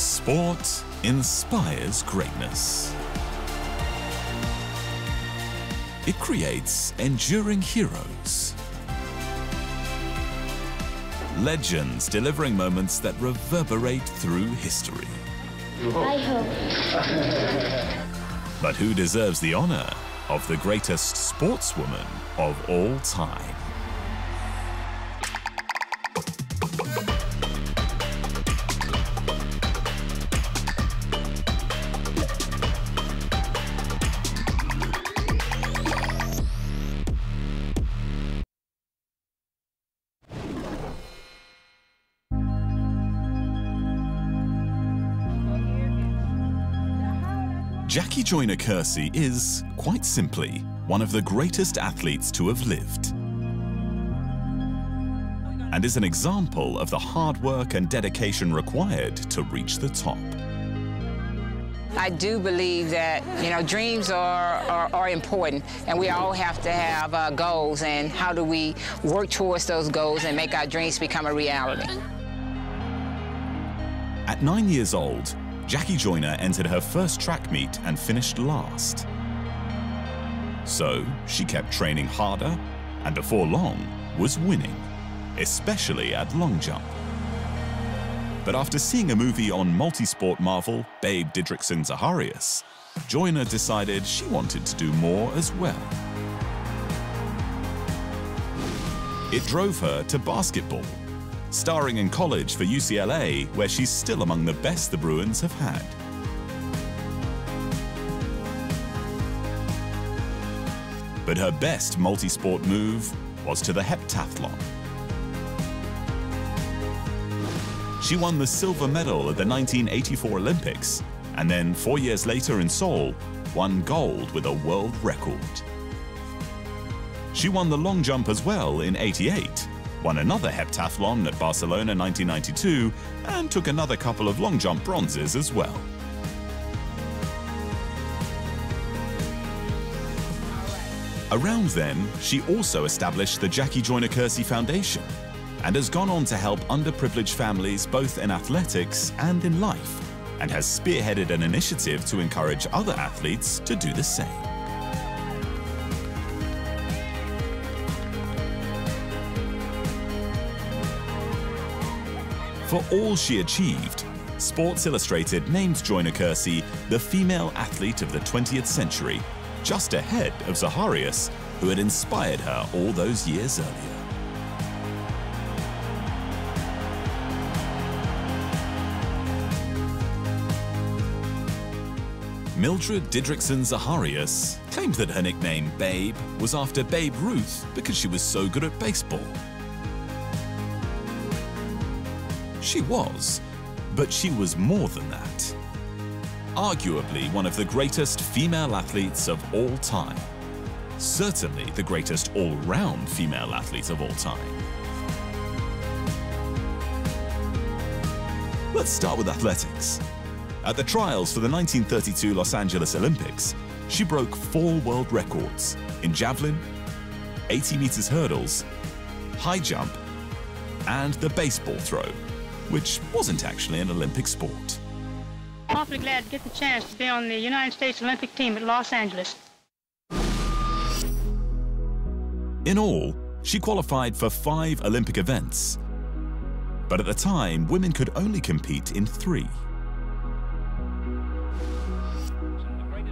Sport inspires greatness. It creates enduring heroes. Legends delivering moments that reverberate through history. I hope. But who deserves the honor of the greatest sportswoman of all time? Jackie Joyner-Kersee is, quite simply, one of the greatest athletes to have lived, and is an example of the hard work and dedication required to reach the top. I do believe that, dreams are important, and we all have to have goals, and how do we work towards those goals and make our dreams become a reality? At 9 years old, Jackie Joyner entered her first track meet and finished last. So she kept training harder and before long was winning, especially at long jump. But after seeing a movie on multi-sport marvel Babe Didrikson Zaharias, Joyner decided she wanted to do more as well. It drove her to basketball, starring in college for UCLA, where she's still among the best the Bruins have had. But her best multi-sport move was to the heptathlon. She won the silver medal at the 1984 Olympics, and then 4 years later in Seoul, won gold with a world record. She won the long jump as well in '88, won another heptathlon at Barcelona 1992, and took another couple of long jump bronzes as well. Around then, she also established the Jackie Joyner-Kersee Foundation and has gone on to help underprivileged families both in athletics and in life, and has spearheaded an initiative to encourage other athletes to do the same. For all she achieved, Sports Illustrated named Joyner-Kersee the female athlete of the 20th century, just ahead of Zaharias, who had inspired her all those years earlier. Mildred Didrikson Zaharias claimed that her nickname Babe was after Babe Ruth because she was so good at baseball. She was, but she was more than that. Arguably one of the greatest female athletes of all time. Certainly the greatest all-round female athlete of all time. Let's start with athletics. At the trials for the 1932 Los Angeles Olympics, she broke 4 world records in javelin, 80 meters hurdles, high jump, and the baseball throw, which wasn't actually an Olympic sport. I'm awfully glad to get the chance to be on the United States Olympic team at Los Angeles. In all, she qualified for 5 Olympic events. But at the time, women could only compete in 3.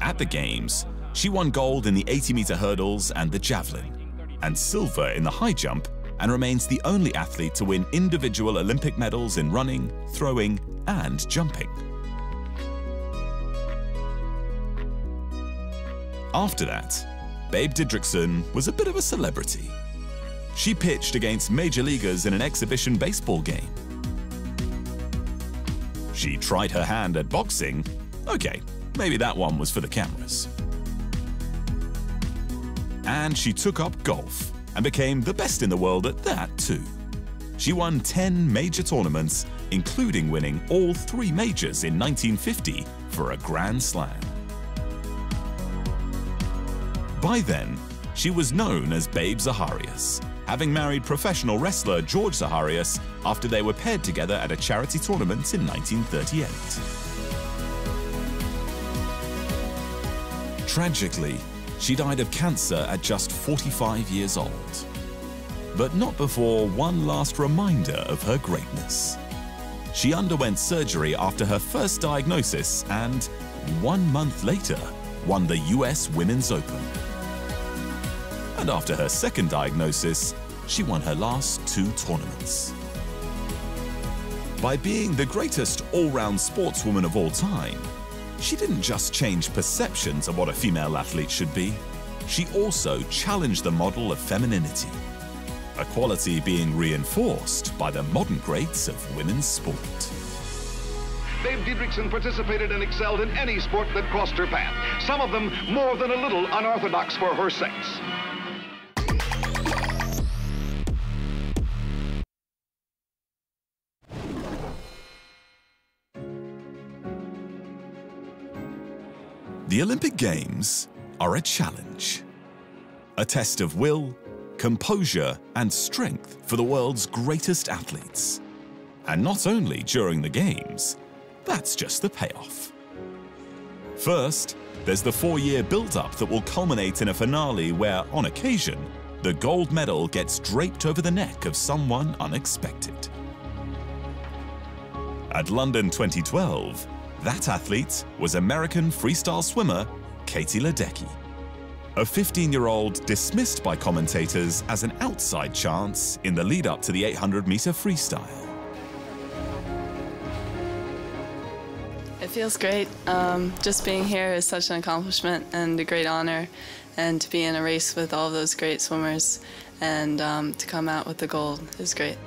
At the Games, she won gold in the 80-meter hurdles and the javelin, and silver in the high jump, and remains the only athlete to win individual Olympic medals in running, throwing, and jumping. After that, Babe Didrikson was a bit of a celebrity. She pitched against major leaguers in an exhibition baseball game. She tried her hand at boxing. Okay, maybe that one was for the cameras. And she took up golf and became the best in the world at that too. She won 10 major tournaments, including winning all 3 majors in 1950 for a Grand Slam. By then, she was known as Babe Zaharias, having married professional wrestler George Zaharias after they were paired together at a charity tournament in 1938. Tragically, she died of cancer at just 45 years old. But not before one last reminder of her greatness. She underwent surgery after her first diagnosis and, 1 month later, won the US Women's Open. And after her second diagnosis, she won her last 2 tournaments. By being the greatest all-round sportswoman of all time, she didn't just change perceptions of what a female athlete should be, she also challenged the model of femininity, a quality being reinforced by the modern greats of women's sport. Babe Didrikson participated and excelled in any sport that crossed her path, some of them more than a little unorthodox for her sex. The Olympic Games are a challenge, a test of will, composure, and strength for the world's greatest athletes. And not only during the Games, that's just the payoff. First, there's the 4-year build-up that will culminate in a finale where, on occasion, the gold medal gets draped over the neck of someone unexpected. At London 2012, that athlete was American freestyle swimmer Katie Ledecky, a 15-year-old dismissed by commentators as an outside chance in the lead-up to the 800-meter freestyle. It feels great. Just being here is such an accomplishment and a great honor, and to be in a race with all those great swimmers and to come out with the gold is great.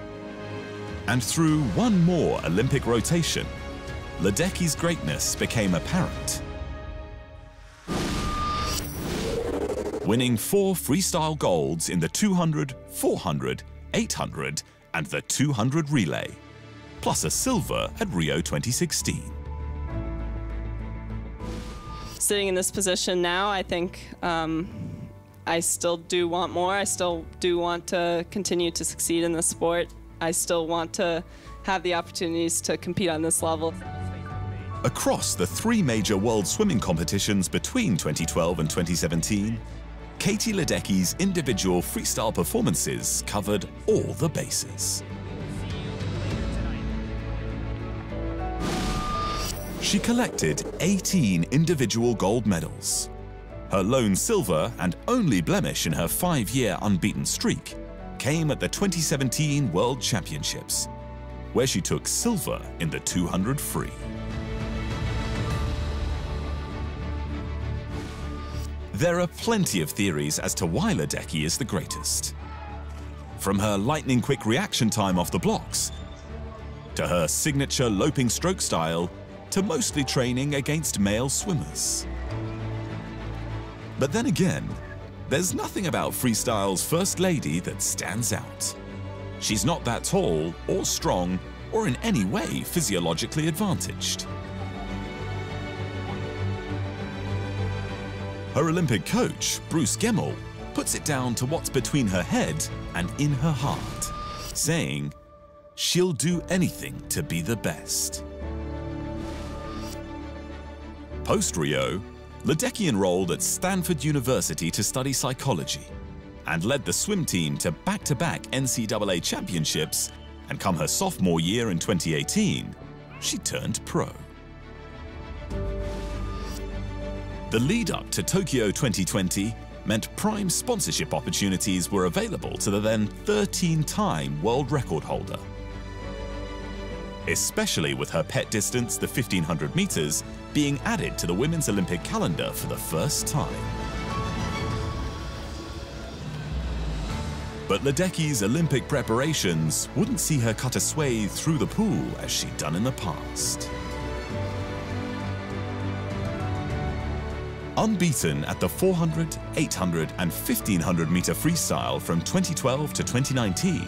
And through one more Olympic rotation, Ledecky's greatness became apparent. Winning 4 freestyle golds in the 200, 400, 800 and the 200 relay, plus a silver at Rio 2016. Sitting in this position now, I think I still do want more. I still do want to continue to succeed in the sport. I still want to have the opportunities to compete on this level. Across the 3 major world swimming competitions between 2012 and 2017, Katie Ledecky's individual freestyle performances covered all the bases. She collected 18 individual gold medals. Her lone silver and only blemish in her 5-year unbeaten streak came at the 2017 World Championships, where she took silver in the 200 free. There are plenty of theories as to why Ledecky is the greatest. From her lightning-quick reaction time off the blocks, to her signature loping stroke style, to mostly training against male swimmers. But then again, there's nothing about freestyle's first lady that stands out. She's not that tall or strong or in any way physiologically advantaged. Her Olympic coach, Bruce Gemmell, puts it down to what's between her head and in her heart, saying, "She'll do anything to be the best." Post-Rio, Ledecky enrolled at Stanford University to study psychology and led the swim team to back-to-back NCAA championships, and come her sophomore year in 2018, she turned pro. The lead-up to Tokyo 2020 meant prime sponsorship opportunities were available to the then 13-time world record holder. Especially with her pet distance, the 1500 meters, being added to the women's Olympic calendar for the first time. But Ledecky's Olympic preparations wouldn't see her cut a swathe through the pool as she'd done in the past. Unbeaten at the 400, 800 and 1500 meter freestyle from 2012 to 2019,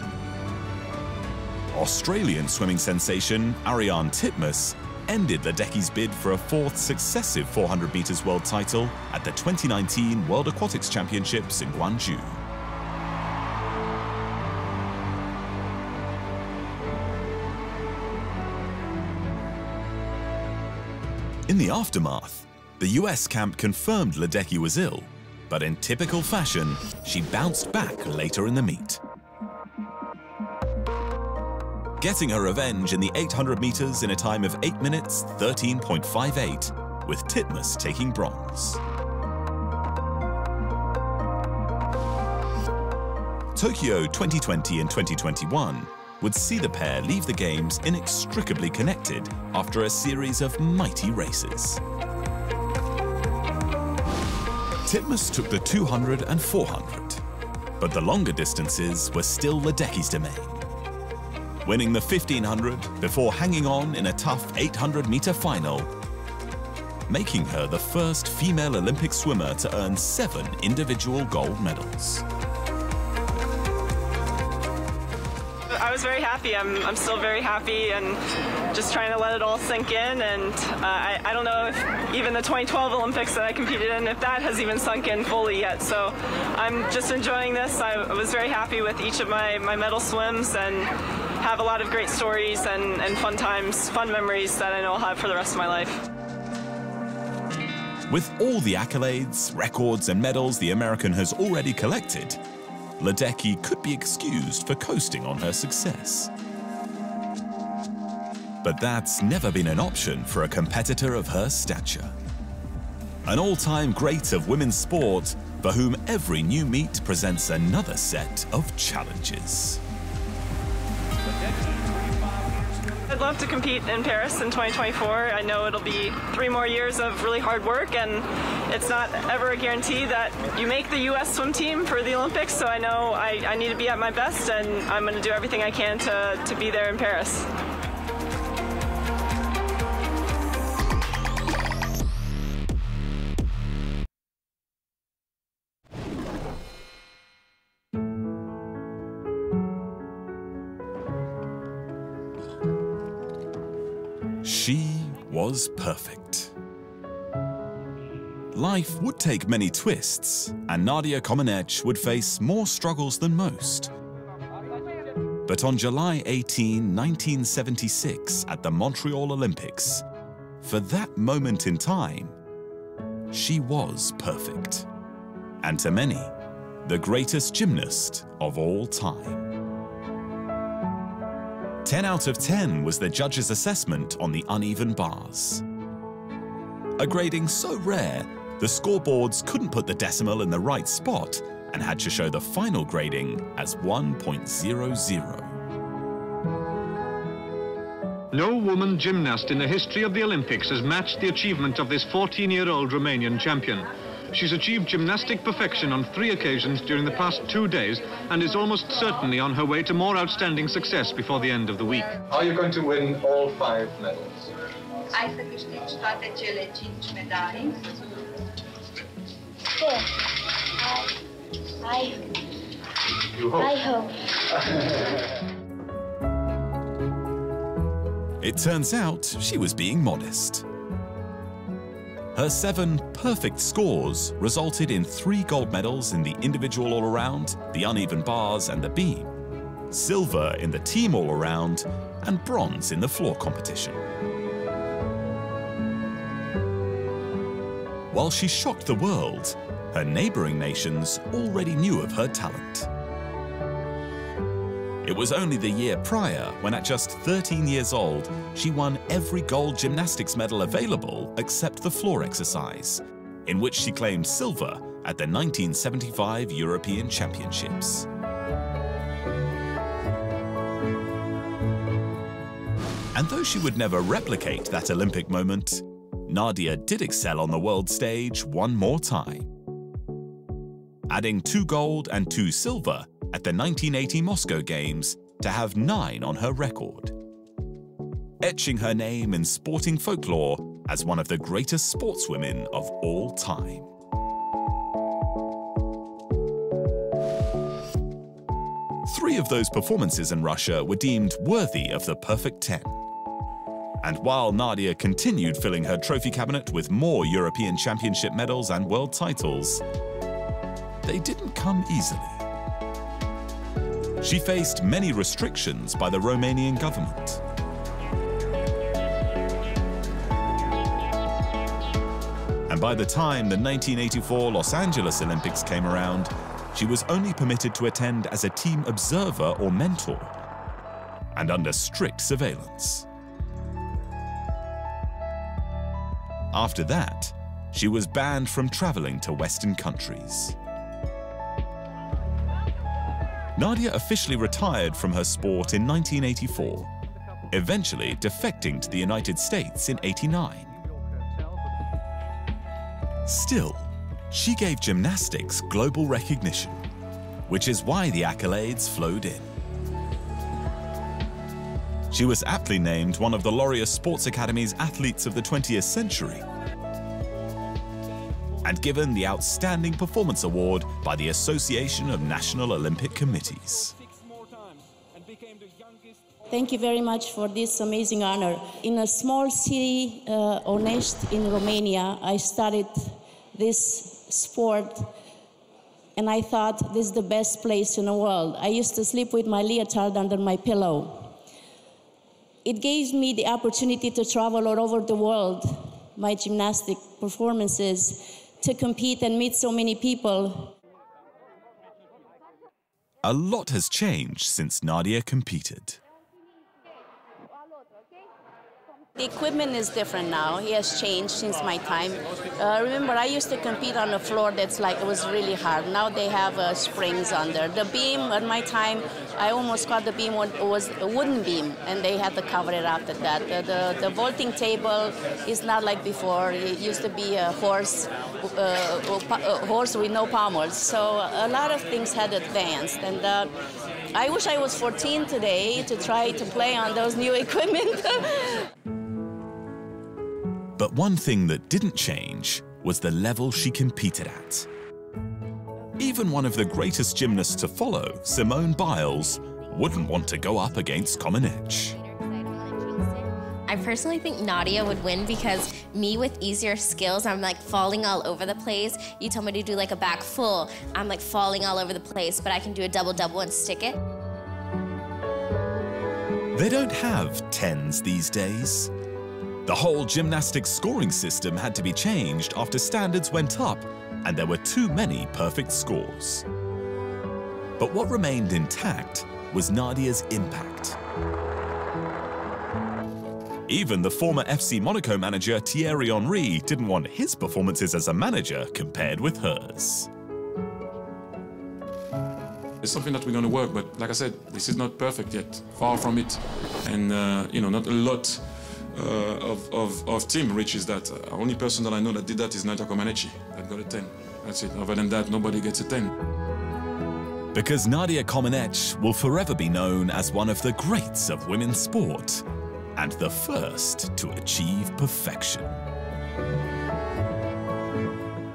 Australian swimming sensation Ariarne Titmus ended Ledecky's bid for a 4th successive 400 meters world title at the 2019 World Aquatics Championships in Gwangju. In the aftermath, the US camp confirmed Ledecky was ill, but in typical fashion, she bounced back later in the meet. Getting her revenge in the 800 meters in a time of 8 minutes 13.58, with Titmus taking bronze. Tokyo 2020 and 2021 would see the pair leave the Games inextricably connected after a series of mighty races. Titmus took the 200 and 400, but the longer distances were still Ledecky's domain. Winning the 1500 before hanging on in a tough 800-meter final, making her the first female Olympic swimmer to earn 7 individual gold medals. I was very happy. I'm still very happy and just trying to let it all sink in. And I don't know if even the 2012 Olympics that I competed in, if that has even sunk in fully yet. So I'm just enjoying this. I was very happy with each of my medal swims and have a lot of great stories and fun times, fun memories that I know I'll have for the rest of my life. With all the accolades, records and medals the American has already collected, Ledecky could be excused for coasting on her success. But that's never been an option for a competitor of her stature. An all-time great of women's sport for whom every new meet presents another set of challenges. I'd love to compete in Paris in 2024. I know it'll be 3 more years of really hard work, and it's not ever a guarantee that you make the U.S. swim team for the Olympics, so I know I need to be at my best, and I'm going to do everything I can to be there in Paris. She was perfect. Life would take many twists, and Nadia Comaneci would face more struggles than most. But on July 18, 1976, at the Montreal Olympics, for that moment in time, she was perfect. And to many, the greatest gymnast of all time. 10 out of 10 was the judges' assessment on the uneven bars. A grading so rare, the scoreboards couldn't put the decimal in the right spot and had to show the final grading as 1.00. No woman gymnast in the history of the Olympics has matched the achievement of this 14-year-old Romanian champion. She's achieved gymnastic perfection on 3 occasions during the past 2 days and is almost certainly on her way to more outstanding success before the end of the week. Are you going to win all 5 medals? Ai să câștigi toate cele 5 medalii? I hope. It turns out she was being modest. Her 7 perfect scores resulted in 3 gold medals in the individual all-around, the uneven bars and the beam, silver in the team all-around, and bronze in the floor competition. While she shocked the world, her neighboring nations already knew of her talent. It was only the year prior when, at just 13 years old, she won every gold gymnastics medal available except the floor exercise, in which she claimed silver at the 1975 European Championships. And though she would never replicate that Olympic moment, Nadia did excel on the world stage one more time, adding 2 gold and 2 silver at the 1980 Moscow Games to have 9 on her record, etching her name in sporting folklore as one of the greatest sportswomen of all time. Three of those performances in Russia were deemed worthy of the perfect 10. And while Nadia continued filling her trophy cabinet with more European Championship medals and world titles, they didn't come easily. She faced many restrictions by the Romanian government. And by the time the 1984 Los Angeles Olympics came around, she was only permitted to attend as a team observer or mentor, and under strict surveillance. After that, she was banned from traveling to Western countries. Nadia officially retired from her sport in 1984, eventually defecting to the United States in '89. Still, she gave gymnastics global recognition, which is why the accolades flowed in. She was aptly named one of the Laureus Sports Academy's athletes of the 20th century and given the Outstanding Performance Award by the Association of National Olympic Committees. Thank you very much for this amazing honor. In a small city, Onești, in Romania, I started this sport, and I thought this is the best place in the world. I used to sleep with my leotard under my pillow. It gave me the opportunity to travel all over the world, my gymnastic performances, to compete and meet so many people. A lot has changed since Nadia competed. The equipment is different now. It has changed since my time. Remember, I used to compete on a floor that's like, it was really hard. Now they have springs under. The beam, at my time, I almost got the beam, it was a wooden beam, and they had to cover it after that. The vaulting table is not like before. It used to be a horse with no pommels. So a lot of things had advanced. And I wish I was 14 today to try to play on those new equipment. But one thing that didn't change was the level she competed at. Even one of the greatest gymnasts to follow, Simone Biles, wouldn't want to go up against Comaneci. I personally think Nadia would win because me with easier skills, I'm like falling all over the place. You tell me to do like a back full, I'm like falling all over the place, but I can do a double-double and stick it. They don't have tens these days. The whole gymnastics scoring system had to be changed after standards went up and there were too many perfect scores. But what remained intact was Nadia's impact. Even the former FC Monaco manager Thierry Henry didn't want his performances as a manager compared with hers. It's something that we're going to work, but like I said, this is not perfect yet, far from it. And, you know, not a lot of team reaches that. The only person that I know that did that is Nadia Comaneci, that got a 10. That's it. Other than that, nobody gets a 10. Because Nadia Comaneci will forever be known as one of the greats of women's sport and the first to achieve perfection.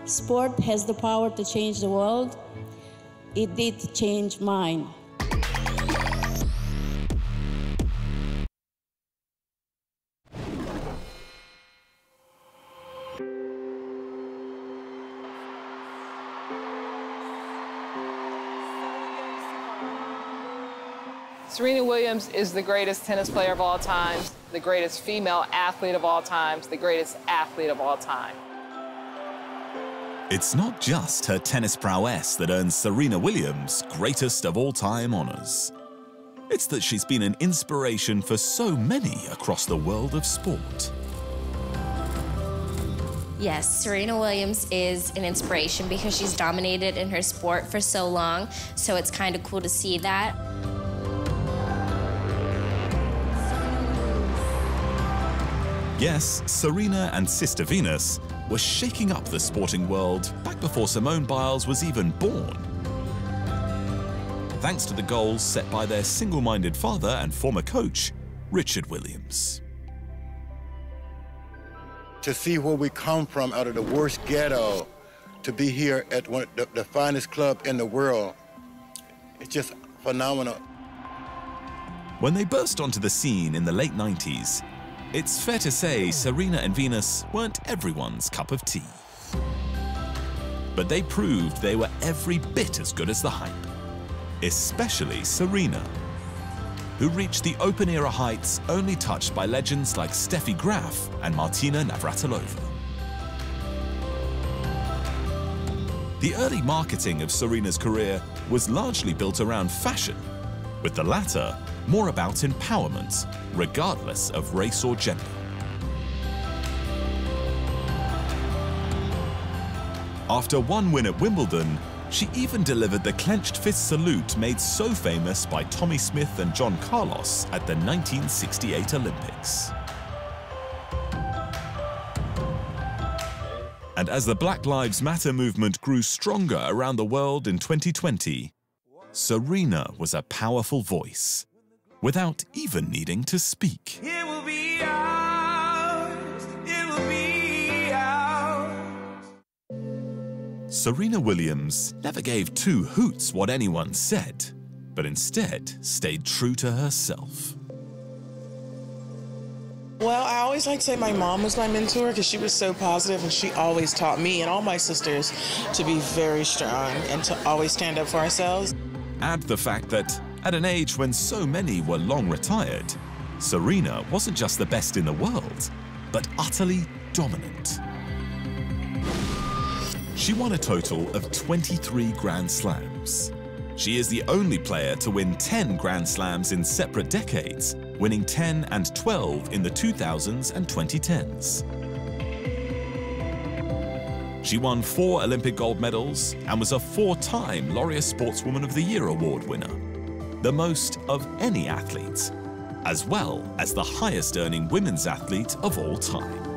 Sport has the power to change the world. It did change mine. Serena Williams is the greatest tennis player of all time, the greatest female athlete of all time, the greatest athlete of all time. It's not just her tennis prowess that earns Serena Williams greatest of all time honors. It's that she's been an inspiration for so many across the world of sport. Yes, Serena Williams is an inspiration because she's dominated in her sport for so long, so it's kind of cool to see that. Yes, Serena and Sister Venus were shaking up the sporting world back before Simone Biles was even born. Thanks to the goals set by their single-minded father and former coach, Richard Williams. To see where we come from out of the worst ghetto, to be here at one of the finest club in the world, it's just phenomenal. When they burst onto the scene in the late 90s, it's fair to say Serena and Venus weren't everyone's cup of tea. But they proved they were every bit as good as the hype, especially Serena, who reached the open-era heights only touched by legends like Steffi Graf and Martina Navratilova. The early marketing of Serena's career was largely built around fashion, with the latter more about empowerment, regardless of race or gender. After one win at Wimbledon, she even delivered the clenched fist salute made so famous by Tommy Smith and John Carlos at the 1968 Olympics. And as the Black Lives Matter movement grew stronger around the world in 2020, Serena was a powerful voice, without even needing to speak. It will be ours. It will be ours. Serena Williams never gave two hoots what anyone said, but instead stayed true to herself. Well, I always like to say my mom was my mentor because she was so positive and she always taught me and all my sisters to be very strong and to always stand up for ourselves. Add the fact that at an age when so many were long retired, Serena wasn't just the best in the world, but utterly dominant. She won a total of 23 Grand Slams. She is the only player to win 10 Grand Slams in separate decades, winning 10 and 12 in the 2000s and 2010s. She won 4 Olympic gold medals and was a 4-time Laureate Sportswoman of the Year award winner, the most of any athlete, as well as the highest earning women's athlete of all time.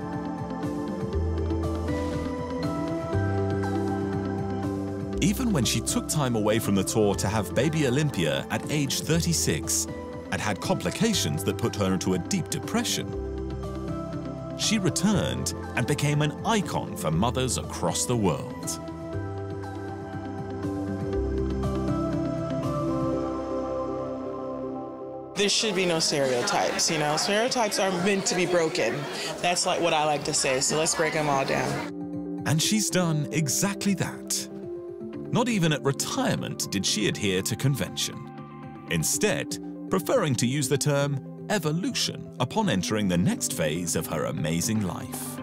Even when she took time away from the tour to have baby Olympia at age 36 and had complications that put her into a deep depression, she returned and became an icon for mothers across the world. There should be no stereotypes, you know? Stereotypes are meant to be broken. That's like what I like to say, so let's break them all down. And she's done exactly that. Not even at retirement did she adhere to convention. Instead, preferring to use the term evolution upon entering the next phase of her amazing life.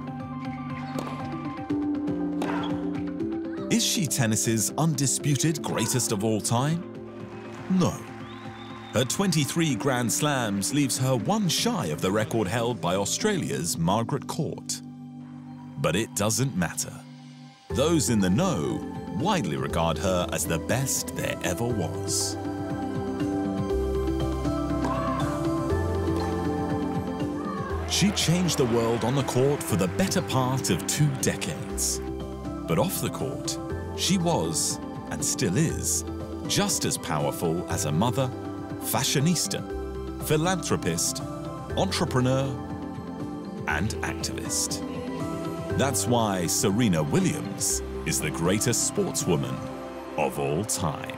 Is she tennis's undisputed greatest of all time? No. Her 23 Grand Slams leaves her one shy of the record held by Australia's Margaret Court. But it doesn't matter. Those in the know widely regard her as the best there ever was. She changed the world on the court for the better part of 2 decades. But off the court, she was, and still is, just as powerful as a mother, fashionista, philanthropist, entrepreneur, and activist. That's why Serena Williams is the greatest sportswoman of all time.